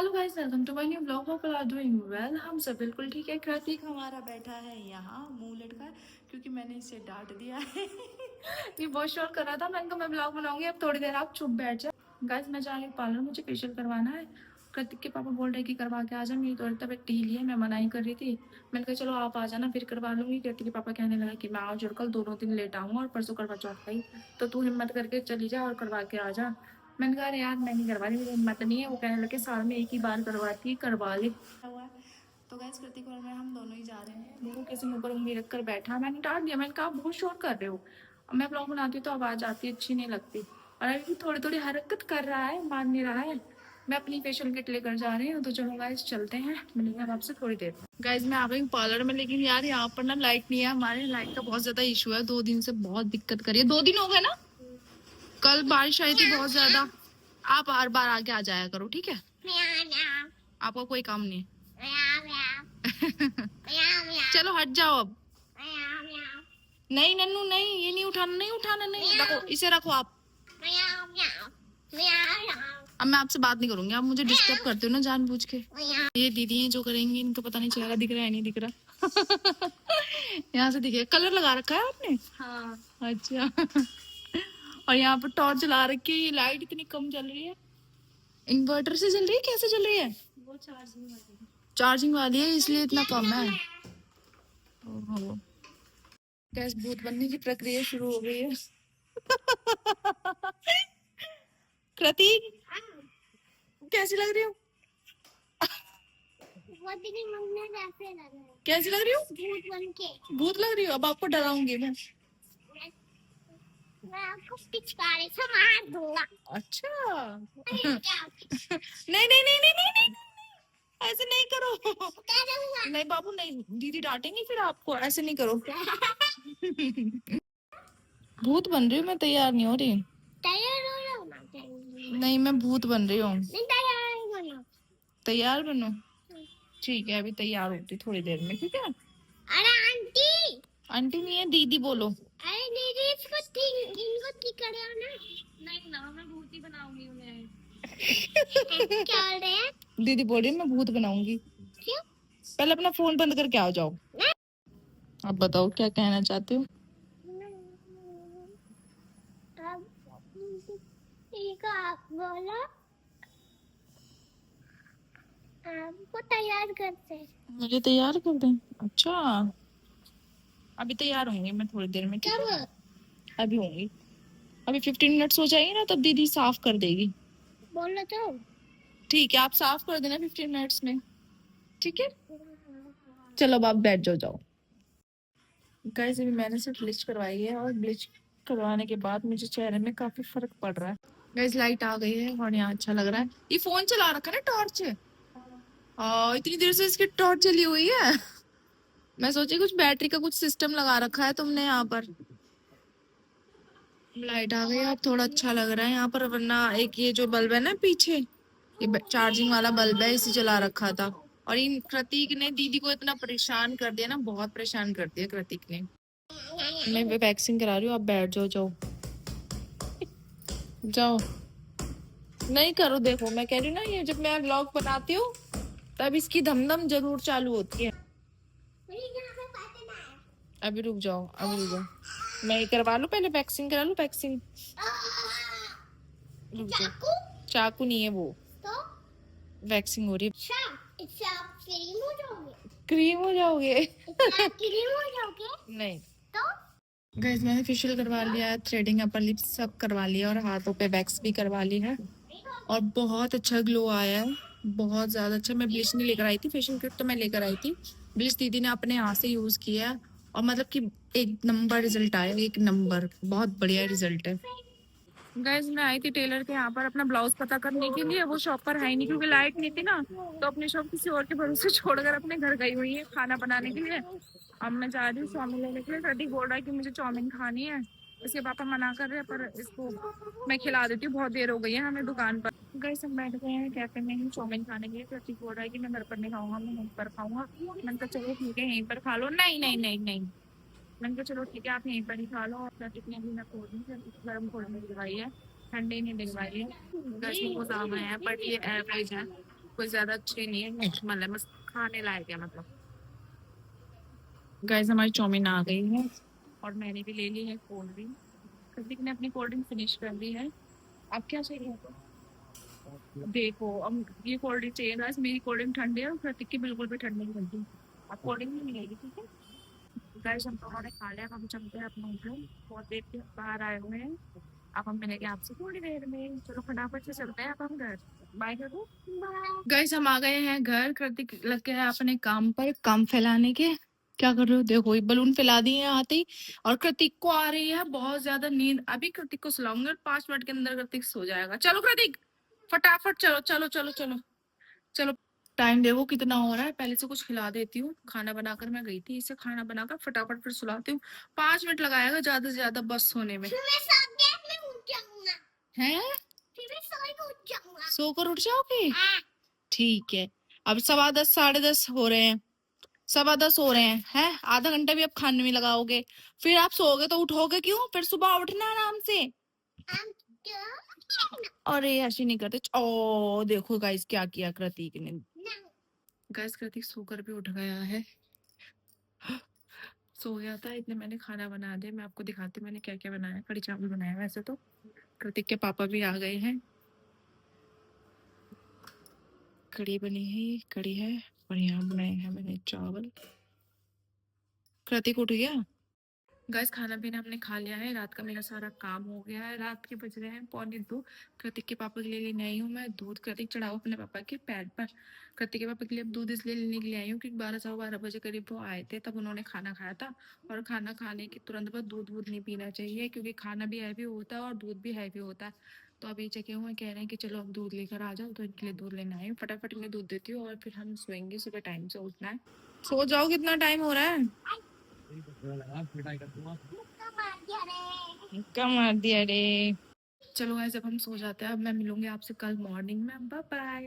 Hello guys, welcome to my new blog. Hope you are doing well. हम सब बिल्कुल ठीक है। कृतिक हमारा बैठा है यहाँ मुंह लटका है, क्योंकि मैंने इसे डांट दिया है। ये बहुत शोर कर रहा था। मैंने कहा मैं ब्लॉग बनाऊंगी, अब थोड़ी देर आप चुप बैठ जाओ। गाइस मैं जा रही हूँ पार्लर, मुझे फेशियल करवाना है। कृतिक के पापा बोल रहे कि करवा के आ जा, मेरी थोड़ी तबीयत ढीली है, मैं मनाही कर रही थी। मैंने कहा चलो आप आ जाना, फिर करवा लूंगी। कृतिक के पापा कहने लगा कि मैं आज और कल दोनों दिन लेट आऊंगा और परसों करवा चौथ का ही, तो तू हिम्मत करके चली जा और करवा के आ जा। मैंने कहा अरे यार मैं नहीं करवा रही, मेरी हिम्मत नहीं है। वो कहने लगे साल में एक ही बार करवाती है, करवा ले हुआ है। तो गैस कृतिक और मैं हम दोनों ही जा रहे हैं। देखो कैसे मुंह पर उंगली रखकर बैठा। मैंने डांट दिया, मैंने कहा आप बहुत शोर कर रहे हो। अब मैं ब्लॉग बनाती हूँ तो आवाज आती है, अच्छी नहीं लगती। और अभी थोड़ी थोड़ी हरकत कर रहा है, मान नहीं रहा है। मैं अपनी फेशियल किट लेकर जा रही हूँ, तो चलो गाइस चलते हैं, मिलेंगे हम आपसे थोड़ी देर में। गाइस मैं आ गई हूँ पार्लर में, लेकिन यार यहाँ पर ना लाइट नहीं है। हमारे लाइट का बहुत ज्यादा इशू है, 2 दिन से बहुत दिक्कत करी है। 2 दिन हो गए ना, कल बारिश आई थी बहुत ज्यादा। आप बार बार आगे आ जाया करो, ठीक है। आपको कोई काम नहीं चलो हट जाओ अब। नहीं नन्नू नहीं, ये नहीं उठाना, नहीं उठाना, नहीं रखो, इसे रखो आप। अब मैं आपसे बात नहीं करूंगी, आप मुझे डिस्टर्ब करते हो ना जानबूझ के। ये दीदी हैं जो करेंगी, इनको पता नहीं चेहरा दिख रहा है नहीं दिख रहा। यहाँ से दिखे। कलर लगा रखा है आपने? हाँ। अच्छा। और यहाँ पर टॉर्च ला रखी है, ये लाइट इतनी कम चल रही है। इन्वर्टर से चल रही है, कैसे चल रही है? वो चार्जिंग वाली है, इसलिए इतना कम है। ओहो। गैस भूत बनने की प्रक्रिया शुरू हो गई है। कृतिक कैसी लग रही हो? कैसी लग रही हो? भूत बन के। भूत लग रही हो? अब आपको डराऊंगी मैं आपको पिचकारी से मार दूंगा। अच्छा। नहीं नहीं नहीं नहीं नहीं नहीं, ऐसे नहीं करो। नहीं बाबू नहीं, दीदी डांटेंगी फिर आपको, ऐसे नहीं करो। भूत बन रही हूँ मैं, तैयार नहीं हो रही। तैयार हो रहा हूँ। नहीं मैं भूत बन रही हूँ। तैयार बनो, ठीक है अभी तैयार होती थोड़ी देर में, ठीक है। अरे आंटी। आंटी नहीं है, दीदी बोलो। अरे दीदी इसको इनको ठीक करे हो ना। नहीं ना, मैं भूत ही बनाऊंगी उन्हें। क्या बोल रहे हैं? दीदी बोल रही है मैं भूत बनाऊंगी। क्यों? पहले अपना फोन बंद करके आ जाओ। अब बताओ क्या कहना चाहते हो? ठीक है आप बोलो। आपको तैयार करते हैं। मुझे तैयार कर दें? अच्छा अभी तैयार होंगी मैं थोड़ी देर में, ठीक है। अभी होंगी, अभी 15 मिनट्स हो जाएंगे ना, तब दीदी साफ कर देगी। बोलो तो ठीक है, आप साफ कर देना 15 मिनट्स में, ठीक है। चलो अब आप बैठ जाओ। गाइस अभी मैंने सिर्फ ब्लीच करवाई है, और ब्लीच करवाने के बाद मुझे चेहरे में काफी फर्क पड़ रहा है। गाइस लाइट आ गई है और यहाँ अच्छा लग रहा है। ये फोन चला रखा है ना, टॉर्च है। इतनी देर से इसकी टॉर्च चली हुई है। मैं सोची कुछ बैटरी का कुछ सिस्टम लगा रखा है तुमने यहाँ पर। लाइट आ गई, अब थोड़ा अच्छा लग रहा है यहाँ पर, वरना एक ये जो बल्ब है ना पीछे, ये चार्जिंग वाला बल्ब है, इसे जला रखा था। और इन कृतिक ने दीदी को इतना परेशान कर दिया ना, बहुत परेशान कर दिया कृतिक ने। मैं वैक्सिंग करा रही हूँ, आप बैठ जाओ। जाओ नहीं करो, देखो मैं कह रही हूँ ना, ये जब मैं व्लॉग बनाती हूँ तब इसकी धमधम जरूर चालू होती है। अभी रुक जाओ, मैं ये करवा लूं, पहले वैक्सिंग करा लूं, वैक्सिंग। रुक जाओ, चाकू नहीं है वो, तो वैक्सिंग हो रही है। इससे आप क्रीम हो जाओगे। क्रीम हो जाओगे? क्रीम हो जाओगे नहीं तो। गाइस मैंने फेशियल करवा लिया है, थ्रेडिंग, अपर लिप्स सब करवा लिया, और हाथों पे वैक्स भी करवा ली है, और बहुत अच्छा ग्लो आया है, बहुत ज्यादा अच्छा। मैं ब्लीच नहीं लेकर आई थी, फेशियल किट तो मैं लेकर आई थी, ब्लीच दीदी ने अपने हाथ से यूज किया, और मतलब कि एक नंबर रिजल्ट आया, एक नंबर, बहुत बढ़िया रिजल्ट है। गाइस मैं आई थी टेलर के यहाँ पर अपना ब्लाउज पता करने के लिए, वो शॉप पर है ही नहीं, क्योंकि लाइट नहीं थी ना, तो अपनी शॉप किसी और के भरोसे छोड़कर अपने घर गई हुई है खाना बनाने के लिए। अब मैं जा रही हूँ चाउमीन लेने के लिए। प्रतीक बोल रहा है कि मुझे चाउमीन खानी है, इसके पापा मना कर रहे हैं, पर इसको मैं खिला देती हूँ, बहुत देर हो गई है हमें दुकान पर। गाइस हम बैठ गए हैं कैफे में ही चाउमीन खाने के लिए। प्रतीक बोल रहा है कि मैं घर पर नहीं खाऊंगा, मैं यहीं पर खाऊंगा। मैंने कहा चलो ठीक है यहीं पर खा लो। नहीं नहीं नहीं नहीं, मैंने कहा चलो ठीक है आप यहीं पर ही खा लो। और प्रतीक ने भी ना कोल्ड ड्रिंक, गर्म कोल्ड ड्रिंक दिलवाई है, ठंडी नहीं दिलवाई है। गर्मी बहुत ज्यादा है, बट ये एवरेज है, कोई ज्यादा अच्छी नहीं है, नॉर्मल है, बस खाने लायक है मतलब। गाइस हमारी चाउमीन आ गई है और मैंने भी ले ली है कोल्ड ड्रिंक। कृतिक ने अपनी कोल्ड ड्रिंक फिनिश कर दी है। अब क्या चाहिए? देखो अब ये कोल्ड ड्रिंक चाहिए गाइस, मेरी कोल्ड ड्रिंक ठंडी है और कृतिक की बिल्कुल भी ठंडी नहीं बनती। अब कोल्ड ड्रिंक नहीं मिलेगी, ठीक है? गाइस हम लोगों ने खा लिया, अब हम चलते हैं अपने घर। बहुत देर के बाहर आए हुए हैं। अब हम मिलेंगे आपसे थोड़ी देर में, चलो फटाफट से चलते हैं अब हम घर। बाय कर दो। गाइस हम आ गए हैं घर। कृतिक लग गया है अपने काम पर, काम फैलाने के। क्या कर रहे हो? देखो ये बलून फैला दिए हैं आते ही। और कृतिक को आ रही है बहुत ज्यादा नींद, अभी कृतिक को सुलाऊंगी और 5 मिनट के अंदर कृतिक सो जाएगा। चलो कृतिक फटाफट चलो चलो चलो चलो चलो। टाइम देखो कितना हो रहा है, पहले से कुछ खिला देती हूँ। खाना बनाकर मैं गई थी, इसे खाना बनाकर फटाफट फिर सुलाती हूँ। 5 मिनट लगाएगा ज्यादा से ज्यादा बस सोने में। है सोकर उठ जाओगे? ठीक है। अब 10:15 10:30 हो रहे हैं, 10:15 हो रहे हैं आधा घंटा भी अब खाने में लगाओगे, फिर आप सोओगे तो उठोगे क्यों? फिर सुबह उठना आराम से। अरे ऐसे नहीं करते। ओ देखो गाइस क्या किया कृतिक ने। गाइस कृतिक सोकर भी उठ गया है, सो गया था इतने मैंने खाना बना दिया। मैं आपको दिखाती हूँ मैंने क्या क्या बनाया। कढ़ी चावल बनाया वैसे तो। कृतिक के पापा भी आ गए हैं। कढ़ी बनी है, कढ़ी है। और यहाँ बनाए हैं मैंने चावल। कृतिक उठ गया। गैस खाना पीना हमने खा लिया है, रात का मेरा सारा काम हो गया है। रात के बज रहे हैं 1:45। कृतिक के पापा के लिए लेने आई हूँ मैं दूध। कृतिक चढ़ाओ अपने पापा के पैर पर। कृतिक के पापा के लिए अब दूध इसलिए लेने के लिए आई हूँ क्योंकि 12 सवा 12 बजे करीब वो आए थे, तब उन्होंने खाना खाया था। और खाना खाने के तुरंत बाद दूध वूध नहीं पीना चाहिए क्योंकि खाना भी हैवी होता है और दूध भी हैवी होता है। तो अभी जगह हुए कह रहे हैं कि चलो अब दूध लेकर आ जाओ, तो इनके लिए दूध लेना आई हूँ। फटाफट इन्हें दूध देती हूँ और फिर हम सोएंगे, सुबह टाइम से उठना है। सो जाओ, कितना टाइम हो रहा है? मुक्का मार दिया रे। चलो गाइस अब हम सो जाते हैं, अब मैं मिलूंगी आपसे कल मॉर्निंग में। Bye bye.